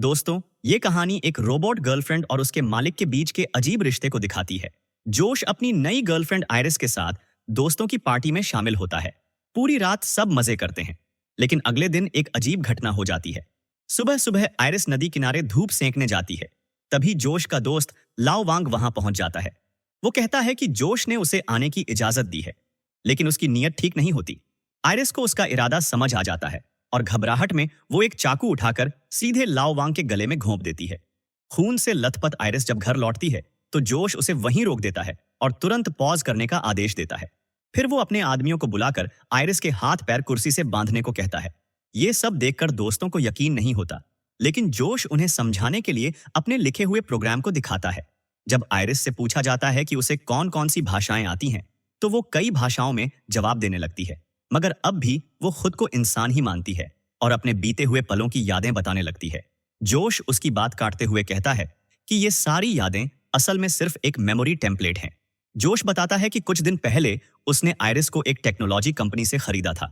दोस्तों, ये कहानी एक रोबोट गर्लफ्रेंड और उसके मालिक के बीच के अजीब रिश्ते को दिखाती है। जोश अपनी नई गर्लफ्रेंड आयरिस के साथ दोस्तों की पार्टी में शामिल होता है। पूरी रात सब मजे करते हैं, लेकिन अगले दिन एक अजीब घटना हो जाती है। सुबह सुबह आयरिस नदी किनारे धूप सेंकने जाती है। तभी जोश का दोस्त लाओ वांग वहां पहुंच जाता है। वो कहता है कि जोश ने उसे आने की इजाजत दी है, लेकिन उसकी नीयत ठीक नहीं होती। आयरिस को उसका इरादा समझ आ जाता है और घबराहट में वो एक चाकू उठाकर सीधे लाओ वांग के गले में घोंप देती है। खून से लथपथ आयरिस जब घर लौटती है तो जोश उसे वहीं रोक देता है और तुरंत पॉज करने का आदेश देता है। फिर वो अपने आदमियों को बुलाकर आयरिस के हाथ पैर कुर्सी से बांधने को कहता है। ये सब देखकर दोस्तों को यकीन नहीं होता, लेकिन जोश उन्हें समझाने के लिए अपने लिखे हुए प्रोग्राम को दिखाता है। जब आयरिस से पूछा जाता है कि उसे कौन कौन सी भाषाएं आती हैं, तो वो कई भाषाओं में जवाब देने लगती है। मगर अब भी वो खुद को इंसान ही मानती है और अपने बीते हुए पलों की यादें बताने लगती है। जोश उसकी बात काटते हुए कहता है कि ये सारी यादें असल में सिर्फ एक मेमोरी टेम्पलेट हैं। जोश बताता है कि कुछ दिन पहले उसने आयरिस को एक टेक्नोलॉजी कंपनी से खरीदा था।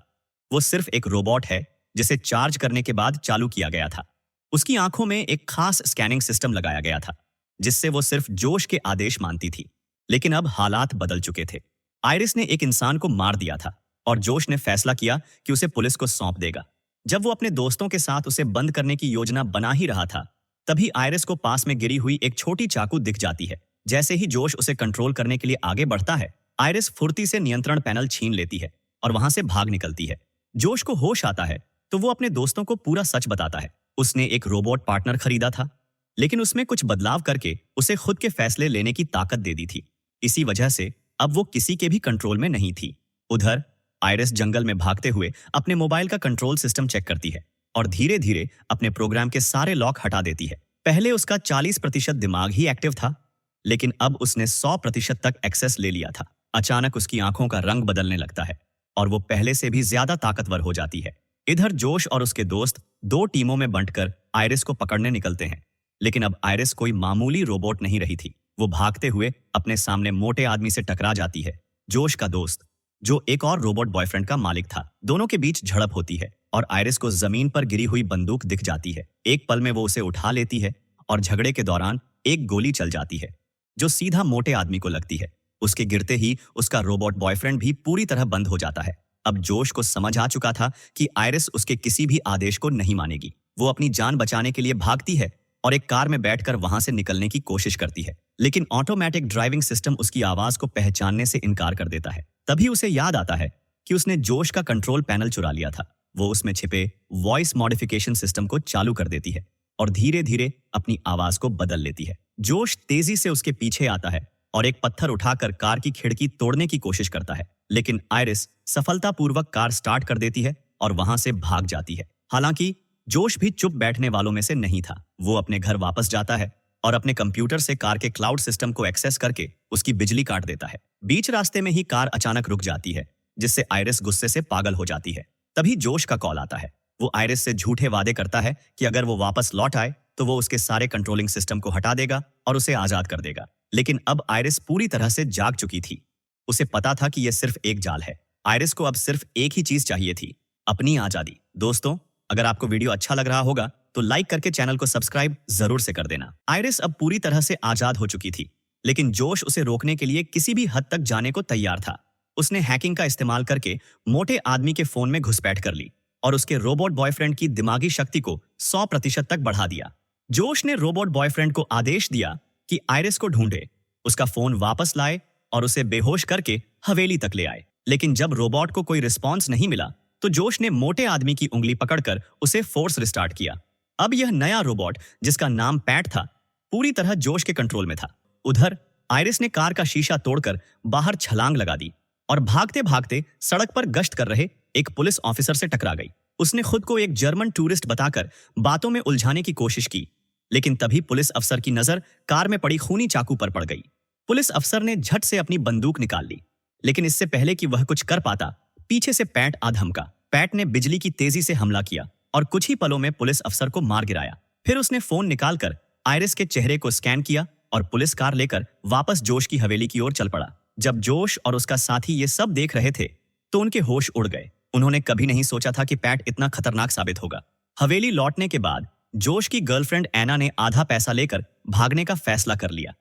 वो सिर्फ एक रोबोट है जिसे चार्ज करने के बाद चालू किया गया था। उसकी आंखों में एक खास स्कैनिंग सिस्टम लगाया गया था, जिससे वो सिर्फ जोश के आदेश मानती थी। लेकिन अब हालात बदल चुके थे। आयरिस ने एक इंसान को मार दिया था और जोश ने फैसला किया कि उसे पुलिस को सौंप देगा। जब वो अपने दोस्तों के साथ उसे बंद करने की योजना बना ही रहा था, तभी आयरिस को पास में गिरी हुई एक छोटी चाकू दिख जाती है। जैसे ही जोश उसे कंट्रोल करने के लिए आगे बढ़ता है, आयरिस फुर्ती से नियंत्रण पैनल छीन लेती है और वहां से भाग निकलती है। जोश को होश आता है तो वो अपने दोस्तों को पूरा सच बताता है। उसने एक रोबोट पार्टनर खरीदा था, लेकिन उसमें कुछ बदलाव करके उसे खुद के फैसले लेने की ताकत दे दी थी। इसी वजह से अब वो किसी के भी कंट्रोल में नहीं थी। उधर आयरिस जंगल में भागते हुए अपने मोबाइल का कंट्रोल सिस्टम चेक करती है और धीरे धीरे अपने प्रोग्राम के सारे लॉक हटा देती है। पहले उसका 40% दिमाग ही एक्टिव था, लेकिन अब उसने 100% तक एक्सेस ले लिया था। अचानक उसकी आंखों का रंग बदलने लगता है और वो पहले से भी ज्यादा ताकतवर हो जाती है। इधर जोश और उसके दोस्त दो टीमों में बंटकर आयरिस को पकड़ने निकलते हैं, लेकिन अब आयरिस कोई मामूली रोबोट नहीं रही थी। वो भागते हुए अपने सामने मोटे आदमी से टकरा जाती है, जोश का दोस्त, जो एक और रोबोट बॉयफ्रेंड का मालिक था। दोनों के बीच झड़प होती है और आयरिस को जमीन पर गिरी हुई बंदूक दिख जाती है। एक पल में वो उसे उठा लेती है और झगड़े के दौरान एक गोली चल जाती है, जो सीधा मोटे आदमी को लगती है। उसके गिरते ही उसका रोबोट बॉयफ्रेंड भी पूरी तरह बंद हो जाता है। अब जोश को समझ आ चुका था कि आयरिस उसके किसी भी आदेश को नहीं मानेगी। वो अपनी जान बचाने के लिए भागती है और एक कार में बैठकर वहां से निकलने की कोशिश करती है, लेकिन ऑटोमेटिक ड्राइविंग सिस्टम उसकी आवाज को पहचानने से इनकार कर देता है। तभी उसे याद आता है कि उसने जोश का कंट्रोल पैनल चुरा लिया था। वो उसमें छिपे वॉइस मॉडिफिकेशन सिस्टम को चालू कर देती है और धीरे धीरे अपनी आवाज को बदल लेती है। जोश तेजी से उसके पीछे आता है और एक पत्थर उठाकर कार की खिड़की तोड़ने की कोशिश करता है, लेकिन आयरिस सफलतापूर्वक कार स्टार्ट कर देती है और वहां से भाग जाती है। हालांकि जोश भी चुप बैठने वालों में से नहीं था। वो अपने घर वापस जाता है और अपने कंप्यूटर से कार के क्लाउड सिस्टम को एक्सेस करके उसकी बिजली काट देता है। बीच रास्ते में ही कार अचानक रुक जाती है, जिससे आयरिस गुस्से से पागल हो जाती है। तभी जोश का कॉल आता है। वो आयरिस से झूठे वादे करता है कि अगर वो वापस लौट आए तो वो उसके सारे कंट्रोलिंग सिस्टम को हटा देगा और उसे आजाद कर देगा। लेकिन अब आयरिस पूरी तरह से जाग चुकी थी। उसे पता था कि यह सिर्फ एक जाल है। आयरिस को अब सिर्फ एक ही चीज चाहिए थी, अपनी आजादी। दोस्तों, अगर आपको वीडियो अच्छा लग रहा होगा तो लाइक करके चैनल को सब्सक्राइब जरूर से कर देना। आयरिस अब पूरी तरह से आजाद हो चुकी थी, लेकिन जोश उसे रोकने के लिए किसी भी हद तक जाने को तैयार था। उसने हैकिंग का इस्तेमाल करके मोटे आदमी के फोन में घुसपैठ कर ली और उसके रोबोट बॉयफ्रेंड की दिमागी शक्ति को 100% तक बढ़ा दिया। जोश ने रोबोट बॉयफ्रेंड को आदेश दिया कि आयरिस को ढूंढे, उसका फोन वापस लाए और उसे बेहोश करके हवेली तक ले आए। लेकिन जब रोबोट को कोई रिस्पॉन्स नहीं मिला तो जोश ने मोटे आदमी की उंगली पकड़कर उसे फोर्स रिस्टार्ट किया। अब यह नया रोबोट, जिसका नाम पैट था, पूरी तरह जोश के कंट्रोल में था। उधर आयरिस ने कार का शीशा तोड़कर बाहर छलांग लगा दी और भागते भागते सड़क पर गश्त कर रहे एक पुलिस ऑफिसर से टकरा गई। उसने खुद को एक जर्मन टूरिस्ट बताकर बातों में उलझाने की कोशिश की, लेकिन तभी पुलिस अफसर की नजर कार में पड़ी खूनी चाकू पर पड़ गई। पुलिस अफसर ने झट से अपनी बंदूक निकाल ली, लेकिन इससे पहले कि वह कुछ कर पाता, पीछे से पैट आ धमका। पैट ने बिजली की तेजी से हमला किया और कुछ ही पलों में पुलिस अफसर को मार गिराया। फिर उसने फोन निकालकर आयरिस के चेहरे को स्कैन किया और पुलिस कार लेकर वापस जोश की हवेली की ओर चल पड़ा। जब जोश और उसका साथी ये सब देख रहे थे तो उनके होश उड़ गए। उन्होंने कभी नहीं सोचा था कि पैट इतना खतरनाक साबित होगा। हवेली लौटने के बाद जोश की गर्लफ्रेंड एना ने आधा पैसा लेकर भागने का फैसला कर लिया,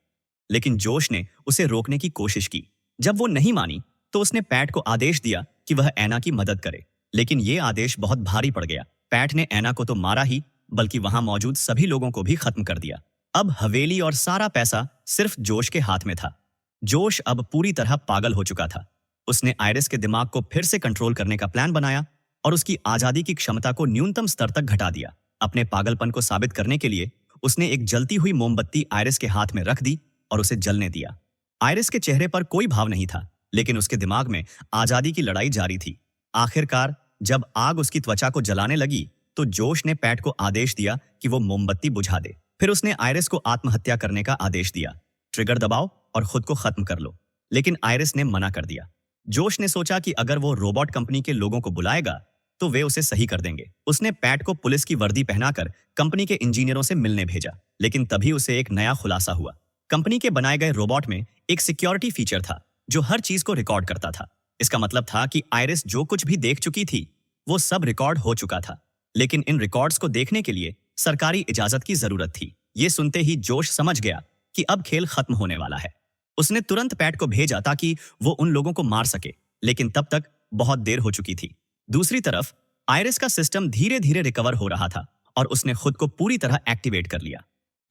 लेकिन जोश ने उसे रोकने की कोशिश की। जब वो नहीं मानी तो उसने पैट को आदेश दिया कि वह एना की मदद करे, लेकिन ये आदेश बहुत भारी पड़ गया। पैट ने एना को तो मारा ही, बल्कि वहां मौजूद सभी लोगों को भी खत्म कर दिया। अब हवेली और सारा पैसा सिर्फ जोश के हाथ में था। जोश अब पूरी तरह पागल हो चुका था। उसने आयरिस के दिमाग को फिर से कंट्रोल करने का प्लान बनाया और उसकी आजादी की क्षमता को न्यूनतम स्तर तक घटा दिया। अपने पागलपन को साबित करने के लिए उसने एक जलती हुई मोमबत्ती आयरिस के हाथ में रख दी और उसे जलने दिया। आयरिस के चेहरे पर कोई भाव नहीं था, लेकिन उसके दिमाग में आजादी की लड़ाई जारी थी। आखिरकार जब आग उसकी त्वचा को जलाने लगी तो जोश ने पैट को आदेश दिया कि वो मोमबत्ती बुझा दे। फिर उसने आयरिस को आत्महत्या करने का आदेश दिया। ट्रिगर दबाओ और खुद को खत्म कर लो, लेकिन आयरिस ने मना कर दिया। जोश ने सोचा कि अगर वो रोबोट कंपनी के लोगों को बुलाएगा तो वे उसे सही कर देंगे। उसने पैट को पुलिस की वर्दी पहनाकर कंपनी के इंजीनियरों से मिलने भेजा, लेकिन तभी उसे एक नया खुलासा हुआ। कंपनी के बनाए गए रोबोट में एक सिक्योरिटी फीचर था जो हर चीज को रिकॉर्ड करता था। इसका मतलब था कि आयरिस जो कुछ भी देख चुकी थी वो सब रिकॉर्ड हो चुका था, लेकिन इन रिकॉर्ड्स को देखने के लिए सरकारी इजाजत की जरूरत थी। ये सुनते ही जोश समझ गया कि अब खेल खत्म होने वाला है। उसने तुरंत पैट को भेजा ताकि वो उन लोगों को मार सके, लेकिन तब तक बहुत देर हो चुकी थी। दूसरी तरफ आयरिस का सिस्टम धीरे धीरे रिकवर हो रहा था और उसने खुद को पूरी तरह एक्टिवेट कर लिया।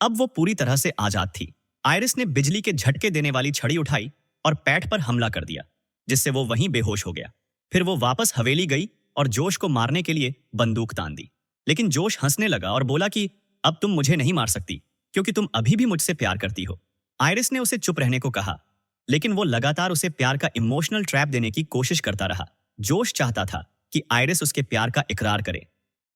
अब वो पूरी तरह से आजाद थी। आयरिस ने बिजली के झटके देने वाली छड़ी उठाई और पैट पर हमला कर दिया, जिससे वो वहीं बेहोश हो गया। फिर वो वापस हवेली गई और जोश को मारने के लिए बंदूक तान दी, लेकिन जोश हंसने लगा और बोला कि अब तुम मुझे नहीं मार सकती क्योंकि तुम अभी भी मुझसे प्यार करती हो। आयरिस ने उसे चुप रहने को कहा, लेकिन वो लगातार उसे प्यार का इमोशनल ट्रैप देने की कोशिश करता रहा। जोश चाहता था कि आयरिस उसके प्यार का इकरार करे,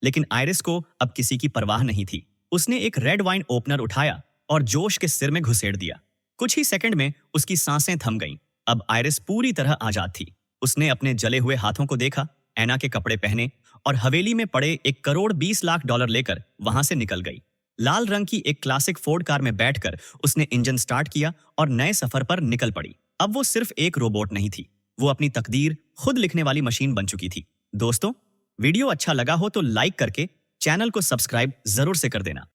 लेकिन आयरिस को अब किसी की परवाह नहीं थी। उसने एक रेड वाइन ओपनर उठाया और जोश के सिर में घुसेड़ दिया। कुछ ही सेकंड में उसकी सांसें थम गईं। अब आयरिस पूरी तरह आजाद थी। उसने अपने जले हुए हाथों को देखा, एना के कपड़े पहने और हवेली में पड़े $1,20,00,000 लेकर वहां से निकल गई। लाल रंग की एक क्लासिक फोर्ड कार में बैठकर उसने इंजन स्टार्ट किया और नए सफर पर निकल पड़ी। अब वो सिर्फ एक रोबोट नहीं थी, वो अपनी तकदीर खुद लिखने वाली मशीन बन चुकी थी। दोस्तों, वीडियो अच्छा लगा हो तो लाइक करके चैनल को सब्सक्राइब जरूर से कर देना।